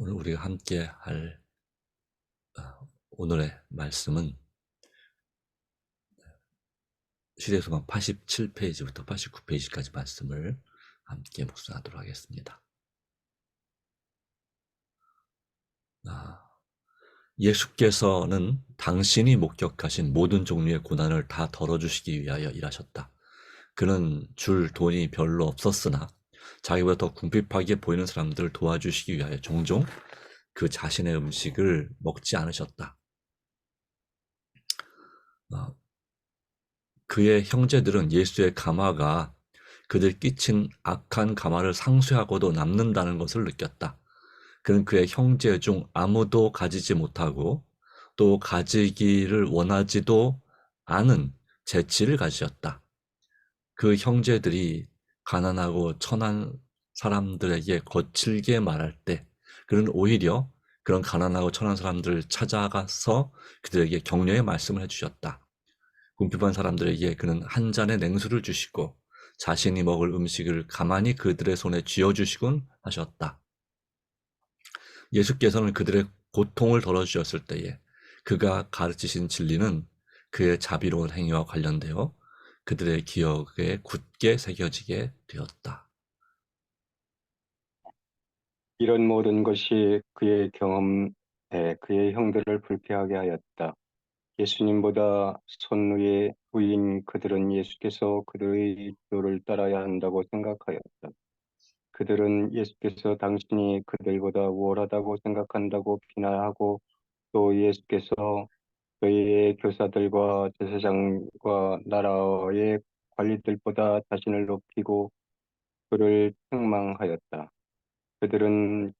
오늘 우리가 함께 할 오늘의 말씀은 시대소망 87페이지부터 89페이지까지 말씀을 함께 묵상하도록 하겠습니다. 예수께서는 당신이 목격하신 모든 종류의 고난을 다 덜어주시기 위하여 일하셨다. 그는 줄 돈이 별로 없었으나 자기보다 더 궁핍하게 보이는 사람들을 도와주시기 위하여 종종 그 자신의 음식을 먹지 않으셨다. 그의 형제들은 예수의 가마가 그들 끼친 악한 가마를 상쇄하고도 남는다는 것을 느꼈다. 그는 그의 형제 중 아무도 가지지 못하고 또 가지기를 원하지도 않은 재치를 가지셨다. 그 형제들이 가난하고 천한 사람들에게 거칠게 말할 때 그는 오히려 그런 가난하고 천한 사람들을 찾아가서 그들에게 격려의 말씀을 해주셨다. 궁핍한 사람들에게 그는 한 잔의 냉수를 주시고 자신이 먹을 음식을 가만히 그들의 손에 쥐어주시곤 하셨다. 예수께서는 그들의 고통을 덜어주셨을 때에 그가 가르치신 진리는 그의 자비로운 행위와 관련되어 그들의 기억에 굳게 새겨지게 되었다. 이런 모든 것이 그의 경험에 그의 형들을 불쾌하게 하였다. 예수님보다 선후의 후인 그들은 예수께서 그들의 지도를 따라야 한다고 생각하였다. 그들은 예수께서 당신이 그들보다 우월하다고 생각한다고 비난하고 또 예수께서 저희의 교사들과 제사장과 나라의 관리들보다 자신을 높이고 그를 책망하였다. 그들은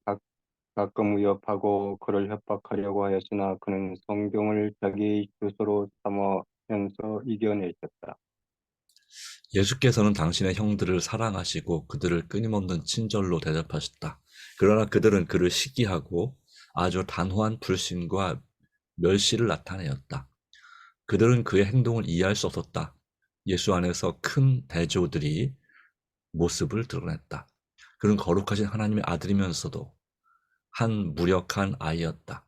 가끔 위협하고 그를 협박하려고 하였으나 그는 성경을 자기 주소로 삼으면서 이겨내셨다. 예수께서는 당신의 형들을 사랑하시고 그들을 끊임없는 친절로 대접하셨다. 그러나 그들은 그를 시기하고 아주 단호한 불신과 멸시를 나타내었다. 그들은 그의 행동을 이해할 수 없었다. 예수 안에서 큰 대조들이 모습을 드러냈다. 그는 거룩하신 하나님의 아들이면서도 한 무력한 아이였다.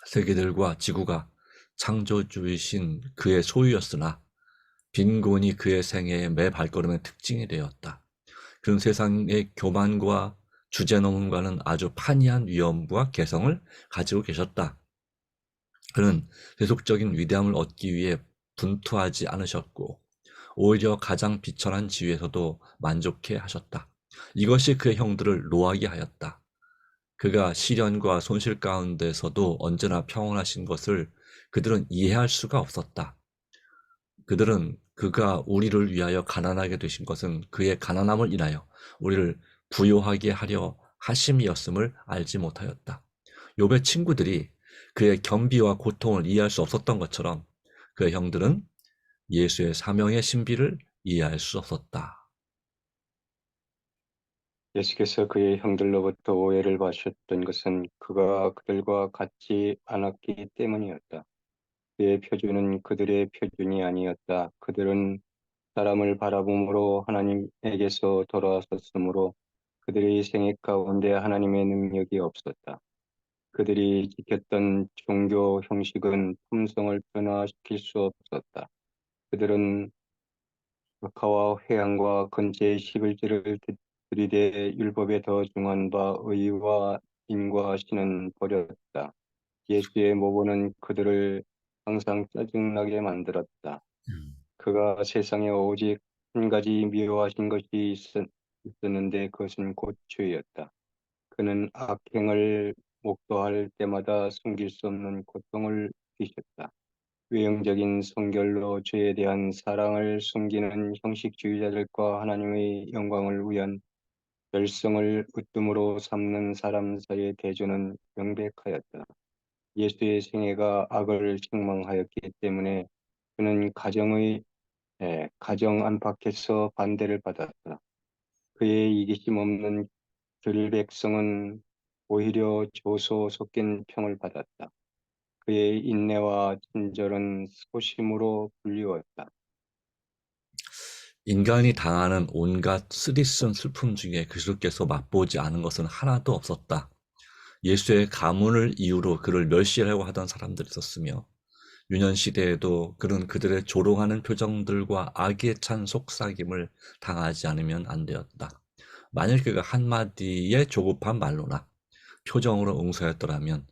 세계들과 지구가 창조주이신 그의 소유였으나 빈곤이 그의 생애의 매 발걸음의 특징이 되었다. 그는 세상의 교만과 주제넘음과는 아주 판이한 위엄과 개성을 가지고 계셨다. 그는 세속적인 위대함을 얻기 위해 분투하지 않으셨고 오히려 가장 비천한 지위에서도 만족해 하셨다. 이것이 그의 형들을 노하게 하였다. 그가 시련과 손실 가운데서도 언제나 평온하신 것을 그들은 이해할 수가 없었다. 그들은 그가 우리를 위하여 가난하게 되신 것은 그의 가난함을 인하여 우리를 부요하게 하려 하심이었음을 알지 못하였다. 욥의 친구들이 그의 겸비와 고통을 이해할 수 없었던 것처럼 그의 형들은 예수의 사명의 신비를 이해할 수 없었다. 예수께서 그의 형들로부터 오해를 받으셨던 것은 그가 그들과 같지 않았기 때문이었다. 그의 표준은 그들의 표준이 아니었다. 그들은 사람을 바라봄으로 하나님에게서 돌아섰으므로 그들의 생애 가운데 하나님의 능력이 없었다. 그들이 지켰던 종교 형식은 품성을 변화시킬 수 없었다. 그들은 각하와 회양과 건재의 11조를 들이대 율법에 더 중한 바 의와 인과 신은 버렸다. 예수의 모범은 그들을 항상 짜증나게 만들었다. 그가 세상에 오직 한 가지 미워하신 것이 있었는데 그것은 곧 죄였다. 그는 악행을 목도할 때마다 숨길 수 없는 고통을 느끼셨다. 외형적인 성결로 죄에 대한 사랑을 숨기는 형식주의자들과 하나님의 영광을 위한 열성을 으뜸으로 삼는 사람 사이의 대조는 명백하였다. 예수의 생애가 악을 책망하였기 때문에 그는 가정 안팎에서 반대를 받았다. 그의 이기심 없는 들백성은 오히려 조소 섞인 평을 받았다. 그의 인내와 친절은 소심으로 불리웠다. 인간이 당하는 온갖 쓰디쓴 슬픔 중에 그리스도께서 맛보지 않은 것은 하나도 없었다. 예수의 가문을 이유로 그를 멸시하려고 하던 사람들이 있었으며 유년 시대에도 그런 그들의 조롱하는 표정들과 악에 찬 속삭임을 당하지 않으면 안 되었다. 만일 그가 한마디의 조급한 말로나 표정으로 응수하였더라면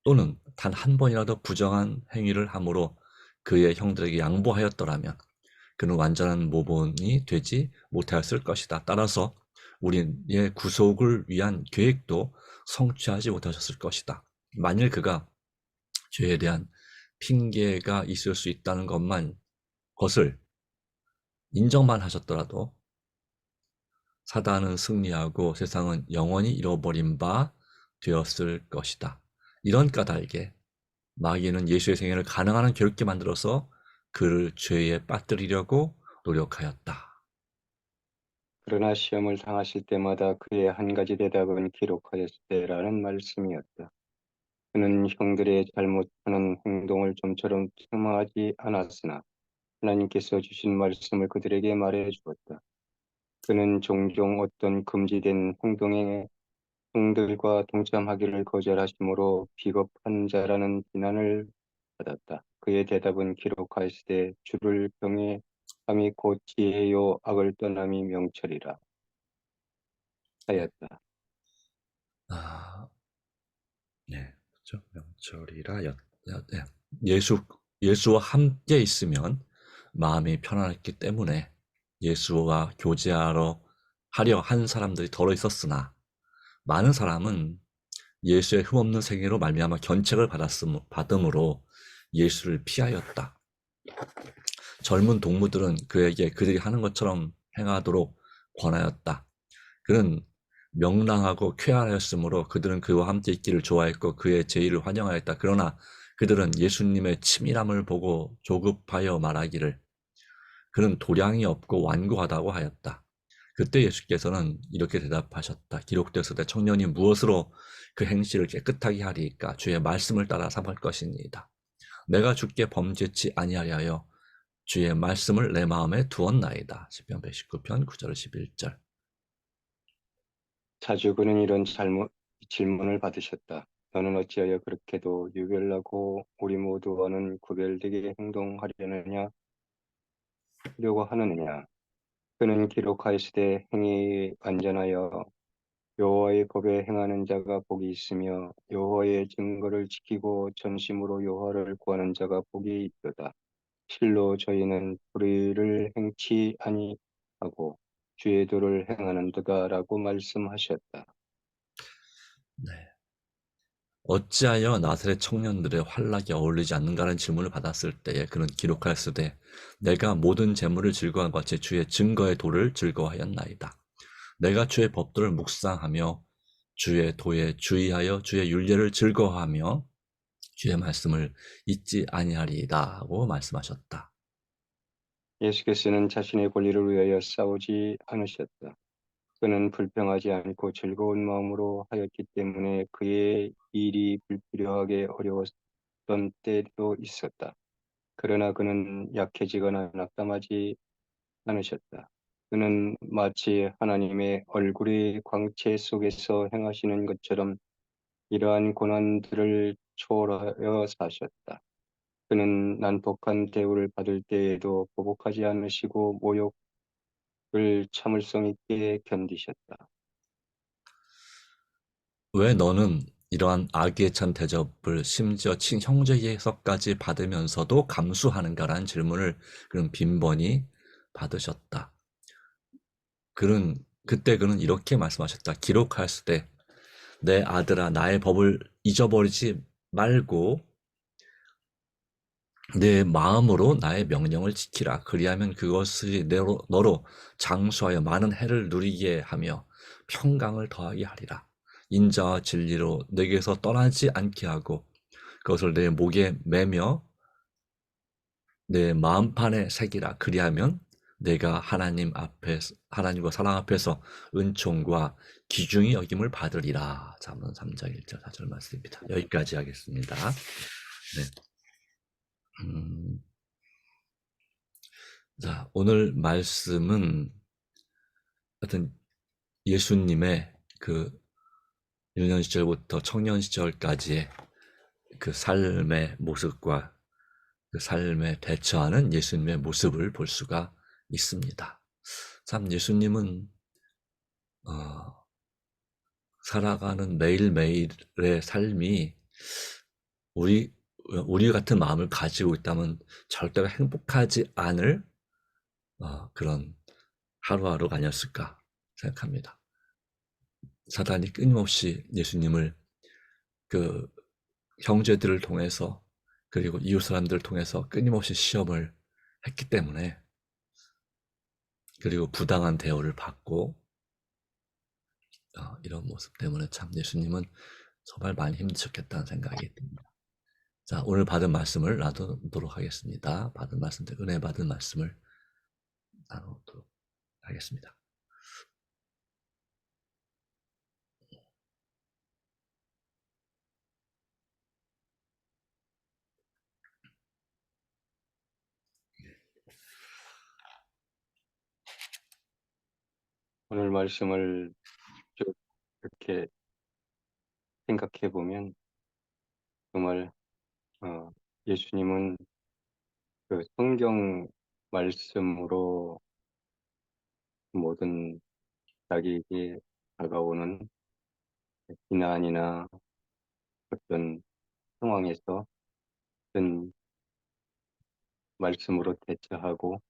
또는 단 한 번이라도 부정한 행위를 함으로 그의 형들에게 양보하였더라면 그는 완전한 모본이 되지 못하였을 것이다. 따라서 우리의 구속을 위한 계획도 성취하지 못하셨을 것이다. 만일 그가 죄에 대한 핑계가 있을 수 있다는 것을 인정만 하셨더라도 사단은 승리하고 세상은 영원히 잃어버린 바 되었을 것이다. 이런 까닭에 마귀는 예수의 생애를 가능한 한 괴롭게 만들어서 그를 죄에 빠뜨리려고 노력하였다. 그러나 시험을 당하실 때마다 그의 한 가지 대답은 기록하였으되라는 말씀이었다. 그는 형들의 잘못하는 행동을 좀처럼 폄하하지 않았으나 하나님께서 주신 말씀을 그들에게 말해 주었다. 그는 종종 어떤 금지된 행동에 형들과 동참하기를 거절하심으로 비겁한 자라는 비난을 받았다. 그의 대답은 기록하였으되 주를 경외 함이 곧 지혜요 악을 떠남이 명철이라 하였다. 아, 네, 그렇죠. 명철이라 네. 예수와 함께 있으면 마음이 편안했기 때문에 예수와 하려 한 사람들이 덜어 있었으나 많은 사람은 예수의 흠없는 생애로 말미암아 견책을 받음으로 예수를 피하였다. 젊은 동무들은 그에게 그들이 하는 것처럼 행하도록 권하였다. 그는 명랑하고 쾌활하였으므로 그들은 그와 함께 있기를 좋아했고 그의 제의를 환영하였다. 그러나 그들은 예수님의 치밀함을 보고 조급하여 말하기를 그는 도량이 없고 완고하다고 하였다. 그때 예수께서는 이렇게 대답하셨다. 기록되었을 때 청년이 무엇으로 그 행실을 깨끗하게 하리이까? 주의 말씀을 따라 삼을 것이니이다. 내가 주께 범죄치 아니하려 주의 말씀을 내 마음에 두었나이다. 시편 119편 9절 11절. 자주 그는 이런 질문을 받으셨다. 너는 어찌하여 그렇게도 유별나고 우리 모두와는 구별되게 행동하려느냐 하려고 하느냐. 그는 기록하였으되 행위 완전하여 여호와의 법에 행하는 자가 복이 있으며 여호와의 증거를 지키고 전심으로 여호와를 구하는 자가 복이 있도다. 실로 저희는 불의를 행치 아니하고 주의 도를 행하는도다라고 말씀하셨다. 네. 어찌하여 나사렛 청년들의 활락이 어울리지 않는가라는 질문을 받았을 때에 그는 기록하였으되 내가 모든 재물을 즐거워함과 같이 주의 증거의 도를 즐거워하였나이다. 내가 주의 법도를 묵상하며 주의 도에 주의하여 주의 율례를 즐거워하며 주의 말씀을 잊지 아니하리이다 하고 말씀하셨다. 예수께서는 자신의 권리를 위하여 싸우지 않으셨다. 그는 불평하지 않고 즐거운 마음으로 하였기 때문에 그의 일이 불필요하게 어려웠던 때도 있었다. 그러나 그는 약해지거나 낙담하지 않으셨다. 그는 마치 하나님의 얼굴의 광채 속에서 행하시는 것처럼 이러한 고난들을 초월하여 사셨다. 그는 난폭한 대우를 받을 때에도 보복하지 않으시고 모욕을 참을성 있게 견디셨다. 왜 너는 이러한 악에 찬 대접을 심지어 친형제에서까지 받으면서도 감수하는가라는 질문을 그는 빈번히 받으셨다. 그때 그는 이렇게 말씀하셨다. 기록하였을 때 내 아들아 나의 법을 잊어버리지 말고 내 마음으로 나의 명령을 지키라. 그리하면 그것이 너로 장수하여 많은 해를 누리게 하며 평강을 더하게 하리라. 인자와 진리로 내게서 떠나지 않게 하고 그것을 내 목에 매며 내 마음판에 새기라. 그리하면 내가 하나님과 사랑 앞에서 은총과 귀중히 여김을 받으리라. 잠언 3장 1절 4절 말씀입니다. 여기까지 하겠습니다. 네. 자, 오늘 말씀은 하여튼 예수님의 그 유년 시절부터 청년 시절까지의 그 삶의 모습과 그 삶에 대처하는 예수님의 모습을 볼 수가 있습니다. 참 예수님은 살아가는 매일매일의 삶이 우리 우리 같은 마음을 가지고 있다면 절대로 행복하지 않을 그런 하루하루가 아니었을까 생각합니다. 사단이 끊임없이 예수님을 그 형제들을 통해서 그리고 이웃 사람들을 통해서 끊임없이 시험을 했기 때문에, 그리고 부당한 대우를 받고 이런 모습 때문에 참 예수님은 정말 많이 힘드셨겠다는 생각이 듭니다. 자, 오늘 받은 말씀을 나누도록 하겠습니다. 받은 말씀들, 은혜 받은 말씀을 나누도록 하겠습니다. 오늘 말씀을 쭉 이렇게 생각해 보면 정말 예수님은 그 성경 말씀으로 모든 자기에게 다가오는 비난이나 어떤 상황에서 어떤 말씀으로 대처하고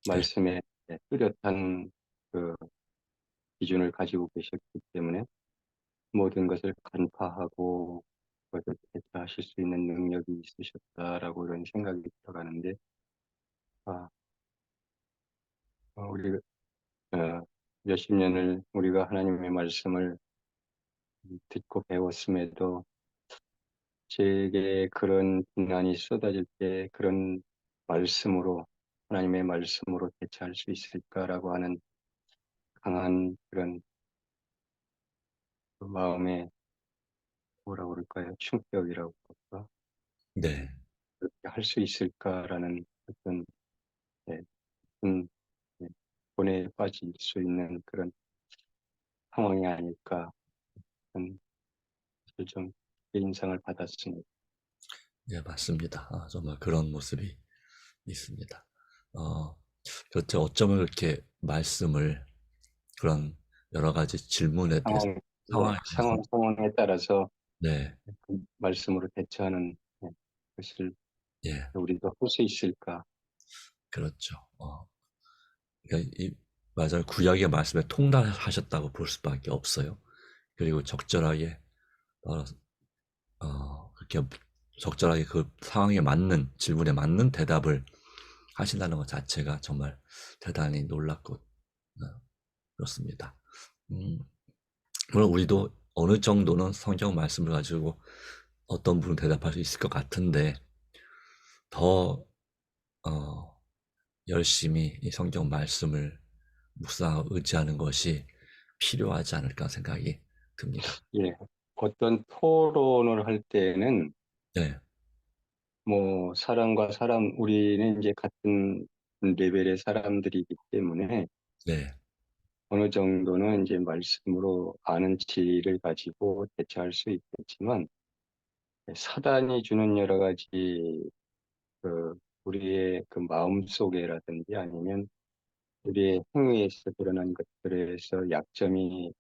네, 말씀에 뚜렷한 그 기준을 가지고 계셨기 때문에 모든 것을 간파하고 그것을 대처하실 수 있는 능력이 있으셨다라고 이런 생각이 들어가는데, 아, 우리 몇십 년을 우리가 하나님의 말씀을 듣고 배웠음에도 제게 그런 비난이 쏟아질 때 그런 말씀으로, 하나님의 말씀으로 대처할 수 있을까라고 하는 강한 그런 그 마음의, 뭐라고 그럴까요? 충격이라고 할까? 네, 그렇게 할 수 있을까라는 어떤, 네, 큰, 네, 고뇌에 빠질 수 있는 그런 상황이 아닐까 하는 것을 좀 인상을 받았습니다. 네, 맞습니다. 정말 그런 모습이 있습니다. 어, 그렇죠. 어쩌면 이렇게 말씀을 그런 여러 가지 질문에 대해서, 네, 상황에 대해서, 상황에 따라서 네, 그 말씀으로 대처하는, 것을 예, 우리도 할 수 있을까? 그렇죠. 그러니까 맞아요. 구약의 말씀에 통달하셨다고 볼 수밖에 없어요. 그리고 적절하게, 어, 그렇게 적절하게 그 상황에 맞는, 질문에 맞는 대답을 하신다는 것 자체가 정말 대단히 놀랍고, 그렇습니다. 음, 물론 우리도 어느 정도는 성경 말씀을 가지고 어떤 부분 대답할 수 있을 것 같은데, 더, 어, 열심히 이 성경 말씀을 묵상하고 의지하는 것이 필요하지 않을까 생각이 듭니다. 예, 어떤 토론을 할 때는 네, 뭐 사람과 사람, 우리는 이제 같은 레벨의 사람들이기 때문에 네, 어느 정도는 이제 말씀으로 아는 지를 가지고 대처할 수 있겠지만, 사단이 주는 여러 가지 그 우리의 그 마음 속에라든지 아니면 우리의 행위에서 드러난 것들에서 약점을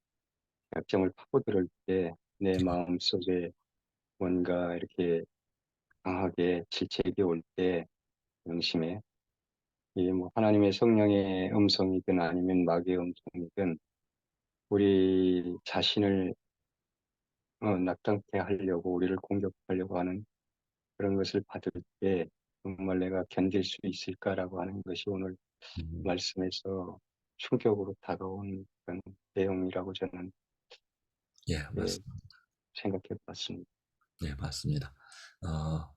파고들 때 내 마음 속에 뭔가 이렇게 강하게 질책이 올 때, 양심에, 이 뭐 하나님의 성령의 음성이든 아니면 마귀의 음성이든 우리 자신을 낙담케 하려고, 우리를 공격하려고 하는 그런 것을 받을 때 정말 내가 견딜 수 있을까라고 하는 것이 오늘 음, 말씀에서 충격으로 다가온 그런 내용이라고 저는, 예, 예, 생각해 봤습니다. 네, 맞습니다. 어,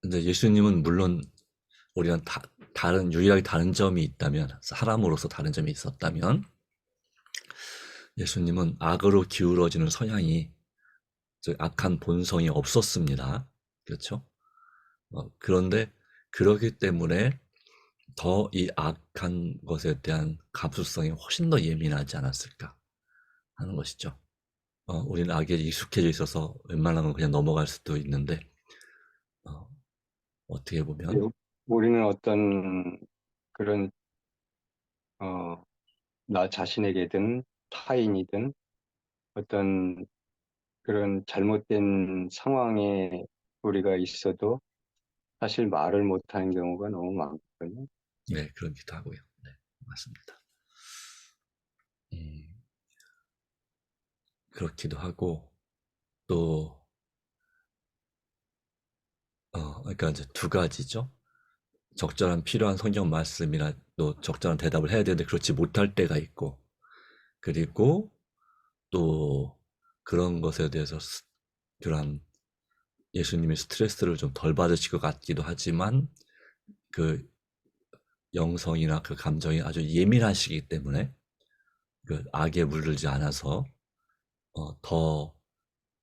근데 예수님은 물론 우리가 유일하게 다른 점이 있다면, 사람으로서 다른 점이 있었다면, 예수님은 악으로 기울어지는 성향이, 즉 악한 본성이 없었습니다. 그렇죠? 그런데 그렇기 때문에 더 이 악한 것에 대한 감수성이 훨씬 더 예민하지 않았을까 하는 것이죠. 우리는 악에 익숙해져 있어서 웬만하면 그냥 넘어갈 수도 있는데, 어, 어떻게 예, 보면, 우리는 어떤 그런 나 자신에게든 타인이든 어떤 그런 잘못된 상황에 우리가 있어도 사실 말을 못하는 경우가 너무 많거든요. 네, 그러기도 하고요. 네, 맞습니다. 음, 그렇기도 하고, 또, 그러니까 이제 두 가지죠. 적절한 필요한 성경 말씀이나 또 적절한 대답을 해야 되는데 그렇지 못할 때가 있고, 그리고 또 그런 것에 대해서 그런 예수님이 스트레스를 좀 덜 받으실 것 같기도 하지만 그 영성이나 그 감정이 아주 예민하시기 때문에 그 악에 물들지 않아서 더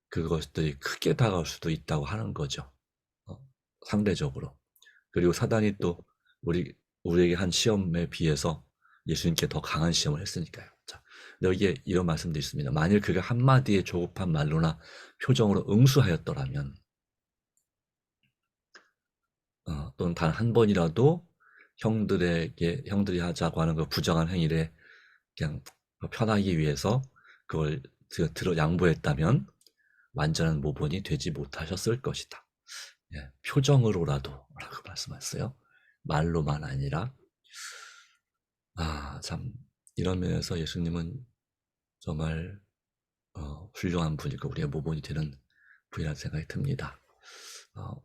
그것들이 크게 다가올 수도 있다고 하는 거죠. 어, 상대적으로. 그리고 사단이 또 우리 우리에게 한 시험에 비해서 예수님께 더 강한 시험을 했으니까요. 자, 여기에 이런 말씀도 있습니다. 만일 그가 한마디의 조급한 말로나 표정으로 응수하였더라면, 또는 단 한 번이라도 형들이 하자고 하는 그 부정한 행위를 그냥 편하기 위해서 그걸 들어 양보했다면 완전한 모본이 되지 못하셨을 것이다. 예, 표정으로라도 라고 말씀하셨어요. 말로만 아니라. 참, 이런 면에서 예수님은 정말 훌륭한 분이고 우리의 모본이 되는 분이라는 생각이 듭니다. 어,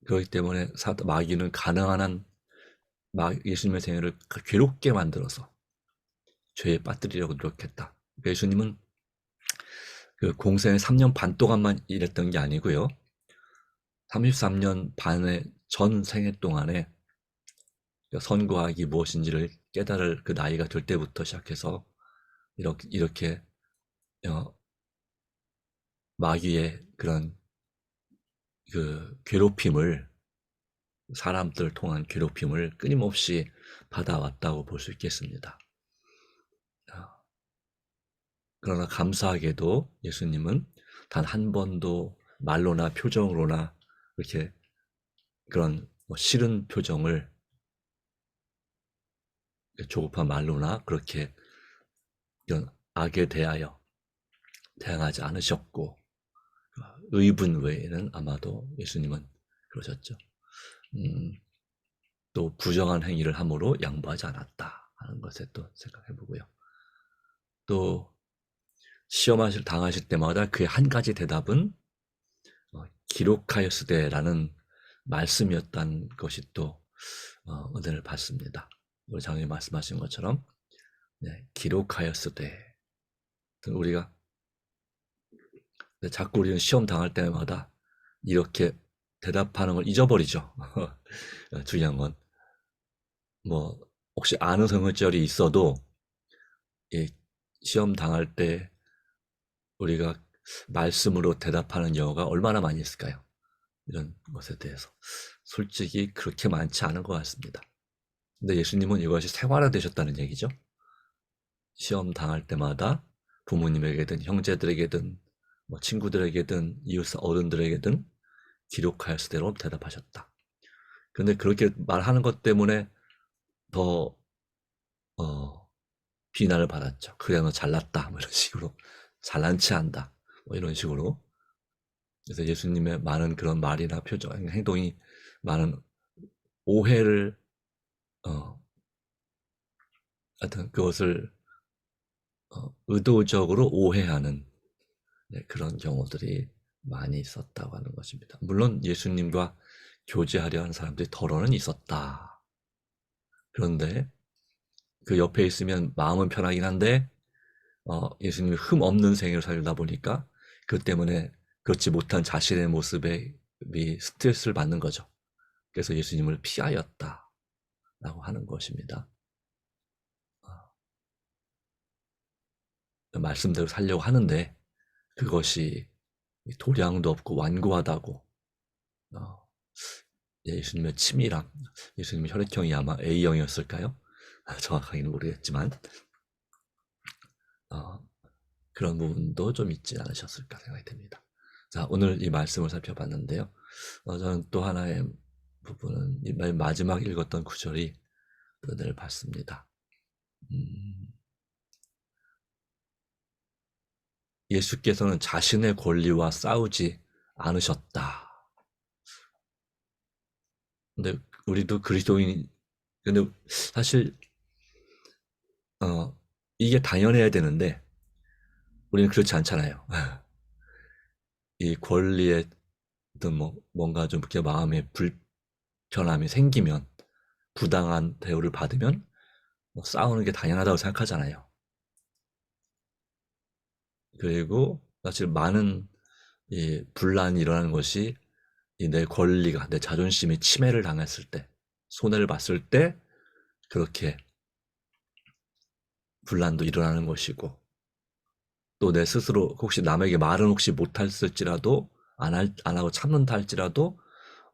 그렇기 때문에 마귀는 가능한 한 예수님의 생애를 괴롭게 만들어서 죄에 빠뜨리려고 노력했다. 그러니까 예수님은 그 공생의 3년 반 동안만 일했던 게 아니고요. 33년 반의 전 생애 동안에 선과악이 무엇인지를 깨달을 그 나이가 될 때부터 시작해서 이렇게 어, 마귀의 그런 그 괴롭힘을 사람들 통한 괴롭힘을 끊임없이 받아왔다고 볼 수 있겠습니다. 어, 그러나 감사하게도 예수님은 단 한 번도 말로나 표정으로나 이렇게 그런 싫은 표정을 조급한 말로나 그렇게 이런 악에 대하여 대항하지 않으셨고, 의분 외에는 아마도 예수님은 그러셨죠. 음, 또 부정한 행위를 함으로 양보하지 않았다 하는 것에 또 생각해 보고요. 또 당하실 때마다 그의 한 가지 대답은 기록하였으되라는 말씀이었던 것이 또 은혜를 받습니다. 우리 장로님 말씀하신 것처럼, 네, 기록하였으되. 우리가 자꾸 우리는 시험 당할 때마다 이렇게 대답하는 걸 잊어버리죠. 중요한 건 뭐 혹시 아는 성을절이 있어도 이 시험 당할 때 우리가 말씀으로 대답하는 경우가 얼마나 많이 있을까요? 이런 것에 대해서 솔직히 그렇게 많지 않은 것 같습니다. 근데 예수님은 이것이 생활화 되셨다는 얘기죠. 시험 당할 때마다 부모님에게든 형제들에게든 뭐 친구들에게든 이웃 어른들에게든 기록하였을대로 대답하셨다. 근데 그렇게 말하는 것 때문에 더 비난을 받았죠. 그래 너 잘났다 뭐 이런 식으로, 잘난 체 한다 뭐 이런 식으로. 그래서 예수님의 많은 그런 말이나 표정, 행동이 많은 오해를 어, 하여튼 그것을 의도적으로 오해하는, 네, 그런 경우들이 많이 있었다고 하는 것입니다. 물론 예수님과 교제하려 하는 사람들이 덜어는 있었다. 그런데 그 옆에 있으면 마음은 편하긴 한데 예수님이 흠 없는 생애를 살다 보니까 그 때문에 그렇지 못한 자신의 모습에 스트레스를 받는 거죠. 그래서 예수님을 피하였다라고 하는 것입니다. 말씀대로 살려고 하는데 그것이 도량도 없고 완고하다고 예수님의 치밀함, 예수님의 혈액형이 아마 A형이었을까요? 정확하게는 모르겠지만 그런 부분도 좀 있지 않으셨을까 생각이 됩니다. 자, 오늘 이 말씀을 살펴봤는데요. 저는 또 하나의 부분은 이 마지막 읽었던 구절이 은혜를 받습니다. 예수께서는 자신의 권리와 싸우지 않으셨다. 근데 우리도 그리스도인, 근데 사실 이게 당연해야 되는데 우리는 그렇지 않잖아요. 이 권리에 뭔가 좀 이렇게 마음에 불편함이 생기면, 부당한 대우를 받으면 싸우는 게 당연하다고 생각하잖아요. 그리고 사실 많은 이 분란이 일어나는 것이 이 내 권리가, 내 자존심이 침해를 당했을 때, 손해를 봤을 때 그렇게 분란도 일어나는 것이고, 또 내 스스로 혹시 남에게 말은 혹시 못했을지라도 안 하고 참는다 할지라도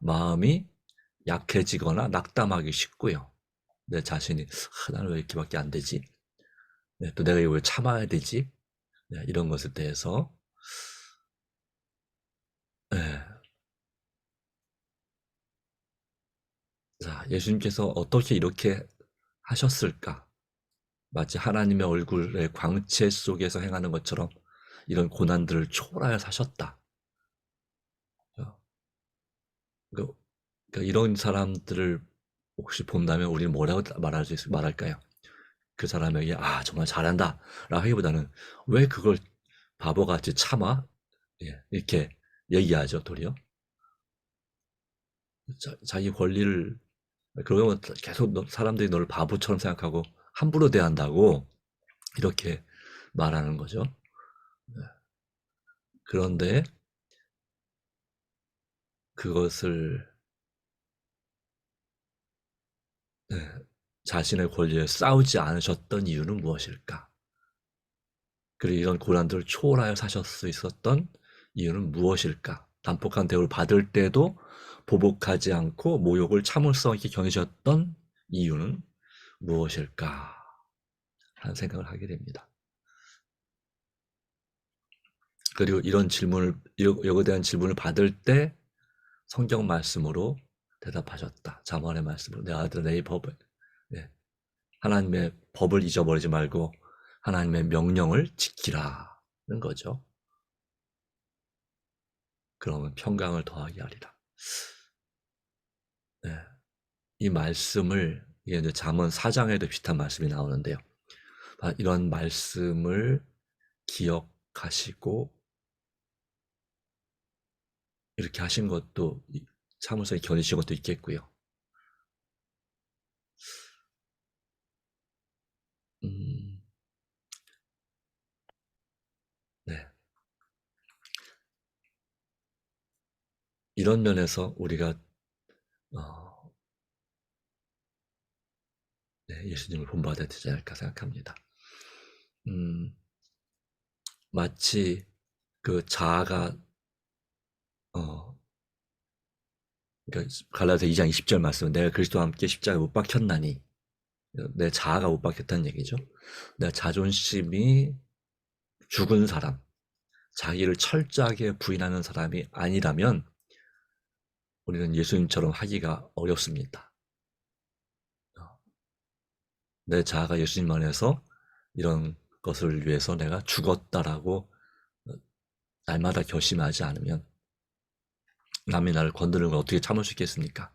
마음이 약해지거나 낙담하기 쉽고요. 내 자신이 나는 왜 이렇게밖에 안 되지? 네, 또 내가 이걸 왜 참아야 되지? 네, 이런 것에 대해서 네. 자, 예수님께서 어떻게 이렇게 하셨을까? 마치 하나님의 얼굴의 광채 속에서 행하는 것처럼 이런 고난들을 초월하여 사셨다. 어, 그- 그러니까 이런 사람들을 혹시 본다면 우리는 뭐라고 말할까요? 그 사람에게 정말 잘한다 라고 하기보다는 왜 그걸 바보같이 참아? 예, 이렇게 얘기하죠, 도리어. 자기 권리를, 그러면 계속 사람들이 너를 바보처럼 생각하고 함부로 대한다고 이렇게 말하는 거죠. 네. 그런데 그것을 네, 자신의 권리에 싸우지 않으셨던 이유는 무엇일까? 그리고 이런 고난들을 초월하여 사실 수 있었던 이유는 무엇일까? 난폭한 대우를 받을 때도 보복하지 않고 모욕을 참을성 있게 견디셨던 이유는 무엇일까? 하는 생각을 하게 됩니다. 그리고 이런 질문을, 이거에 대한 질문을 받을 때 성경 말씀으로 대답하셨다. 잠언의 말씀으로 내 아들 내 법을, 네. 하나님의 법을 잊어버리지 말고 하나님의 명령을 지키라는 거죠. 그러면 평강을 더하게 하리라. 네. 이 말씀을, 이게 이제 잠언 4장에도 비슷한 말씀이 나오는데요. 이런 말씀을 기억하시고 이렇게 하신 것도 참을성이 견디신 것도 있겠고요. 음, 네. 이런 면에서 우리가 어, 네, 예수님을 본받아야 되지 않을까 생각합니다. 음, 마치 그 자아가 어, 그러니까 갈라디아 2장 20절 말씀, 내가 그리스도와 함께 십자가에 못 박혔나니, 내 자아가 못 박혔다는 얘기죠. 내 자존심이 죽은 사람, 자기를 철저하게 부인하는 사람이 아니라면 우리는 예수님처럼 하기가 어렵습니다. 내 자아가 예수님 안에서 이런 것을 위해서 내가 죽었다라고 날마다 결심하지 않으면 남이 나를 건드는 걸 어떻게 참을 수 있겠습니까?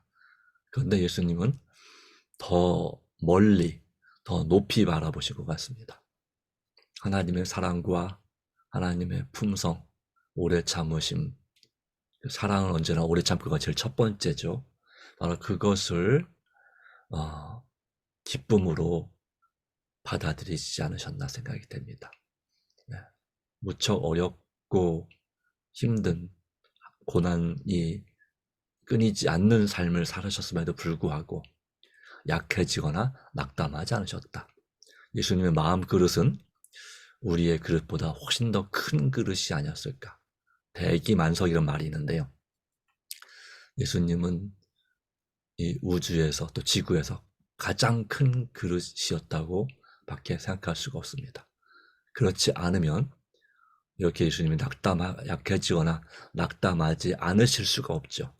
그런데 예수님은 더 멀리, 더 높이 바라보시고 갔습니다. 하나님의 사랑과 하나님의 품성, 오래 참으심, 사랑은 언제나 오래 참고가 제일 첫 번째죠. 바로 그것을 기쁨으로 받아들이지 않으셨나 생각이 됩니다. 네. 무척 어렵고 힘든 고난이 끊이지 않는 삶을 살으셨음에도 불구하고 약해지거나 낙담하지 않으셨다. 예수님의 마음 그릇은 우리의 그릇보다 훨씬 더 큰 그릇이 아니었을까. 대기만석 이런 말이 있는데요. 예수님은 이 우주에서 또 지구에서 가장 큰 그릇이었다고 밖에 생각할 수가 없습니다. 그렇지 않으면 이렇게 예수님이 약해지거나 낙담하지 않으실 수가 없죠.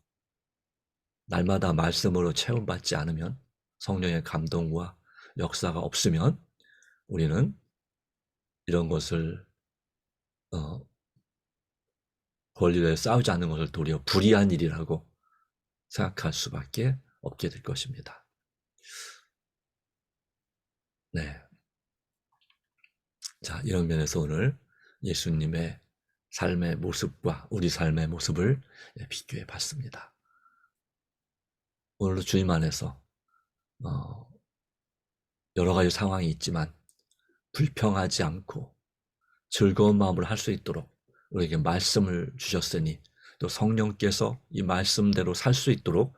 날마다 말씀으로 체험받지 않으면, 성령의 감동과 역사가 없으면 우리는 이런 것을 권리를 싸우지 않는 것을 도리어 불의한 일이라고 생각할 수밖에 없게 될 것입니다. 네. 자, 이런 면에서 오늘 예수님의 삶의 모습과 우리 삶의 모습을 비교해 봤습니다. 오늘도 주님 안에서 여러 가지 상황이 있지만 불평하지 않고 즐거운 마음으로 할 수 있도록 우리에게 말씀을 주셨으니, 또 성령께서 이 말씀대로 살 수 있도록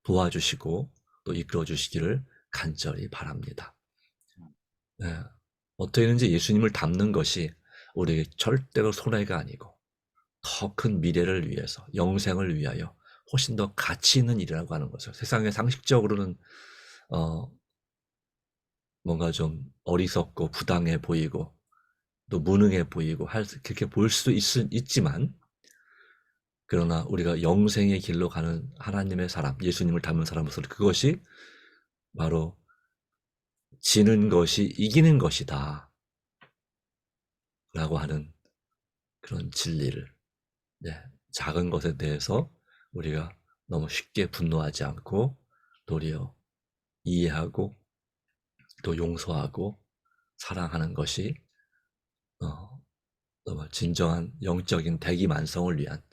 도와주시고 또 이끌어 주시기를 간절히 바랍니다. 네. 어떻게든지 예수님을 닮는 것이 우리에게 절대로 손해가 아니고 더 큰 미래를 위해서, 영생을 위하여 훨씬 더 가치 있는 일이라고 하는 것을, 세상의 상식적으로는 뭔가 좀 어리석고 부당해 보이고 또 무능해 보이고 그렇게 보일 수도 있지만, 그러나 우리가 영생의 길로 가는 하나님의 사람, 예수님을 닮은 사람으로서 그것이 바로 지는 것이 이기는 것이다 라고 하는 그런 진리를, 네, 작은 것에 대해서 우리가 너무 쉽게 분노하지 않고 도리어 이해하고 또 용서하고 사랑하는 것이 정말 진정한 영적인 대기만성을 위한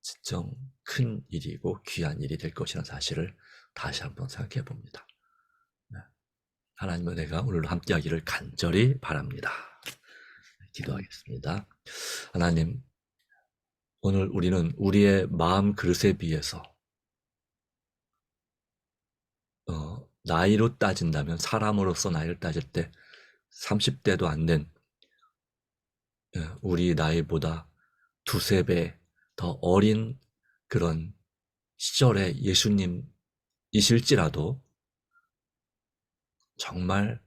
진정 큰 일이고 귀한 일이 될 것이라는 사실을 다시 한번 생각해 봅니다. 네. 하나님의 은혜가 오늘도 함께하기를 간절히 바랍니다. 기도하겠습니다. 하나님, 오늘 우리는 우리의 마음 그릇에 비해서 나이로 따진다면, 사람으로서 나이를 따질 때 30대도 안 된 우리 나이보다 두세 배 더 어린 그런 시절의 예수님이실지라도 정말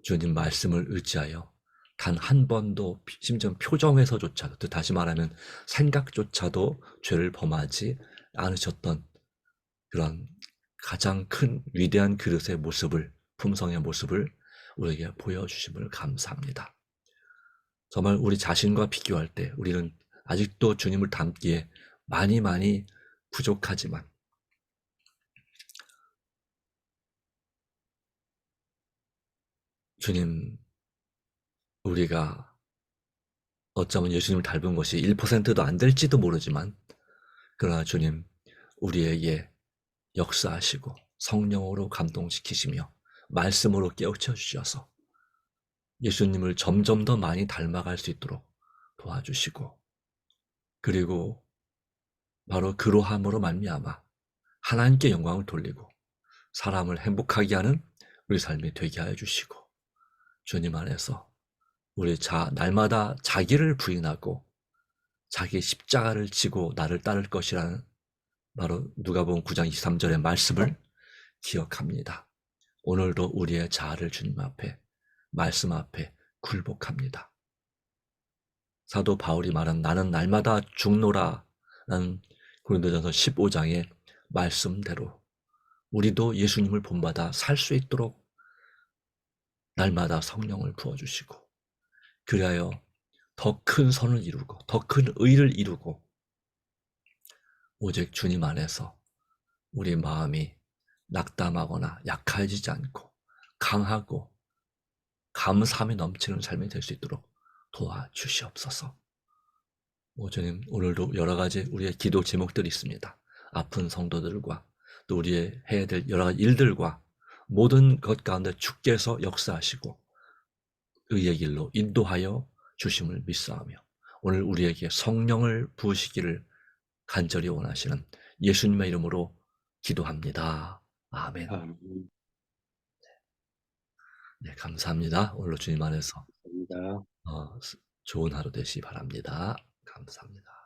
주님 말씀을 의지하여 단 한 번도, 심지어 표정에서조차도, 또 다시 말하면 생각조차도 죄를 범하지 않으셨던 그런 가장 큰 위대한 그릇의 모습을, 품성의 모습을 우리에게 보여주심을 감사합니다. 정말 우리 자신과 비교할 때 우리는 아직도 주님을 닮기에 많이 부족하지만, 주님, 우리가 어쩌면 예수님을 닮은 것이 1%도 안 될지도 모르지만, 그러나 주님, 우리에게 역사하시고 성령으로 감동시키시며 말씀으로 깨우쳐 주셔서 예수님을 점점 더 많이 닮아갈 수 있도록 도와주시고, 그리고 바로 그러함으로 말미암아 하나님께 영광을 돌리고 사람을 행복하게 하는 우리 삶이 되게 하여 주시고, 주님 안에서 우리 날마다 자기를 부인하고 자기 십자가를 지고 나를 따를 것이라는, 바로 누가복음 9장 23절의 말씀을 기억합니다. 오늘도 우리의 자아를 주님 앞에, 말씀 앞에 굴복합니다. 사도 바울이 말한 나는 날마다 죽노라 라는 고린도전서 15장의 말씀대로 우리도 예수님을 본받아 살 수 있도록 날마다 성령을 부어주시고, 그리하여 더 큰 선을 이루고 더 큰 의를 이루고 오직 주님 안에서 우리 마음이 낙담하거나 약해지지 않고 강하고 감사함이 넘치는 삶이 될 수 있도록 도와주시옵소서. 주님, 오늘도 여러 가지 우리의 기도 제목들이 있습니다. 아픈 성도들과 또 우리의 해야 될 여러 가지 일들과 모든 것 가운데 주께서 역사하시고 의의 길로 인도하여 주심을 믿사오며, 오늘 우리에게 성령을 부으시기를 간절히 원하시는 예수님의 이름으로 기도합니다. 아멘. 아멘. 네, 감사합니다. 오늘도 주님 안에서 감사합니다. 좋은 하루 되시기 바랍니다. 감사합니다.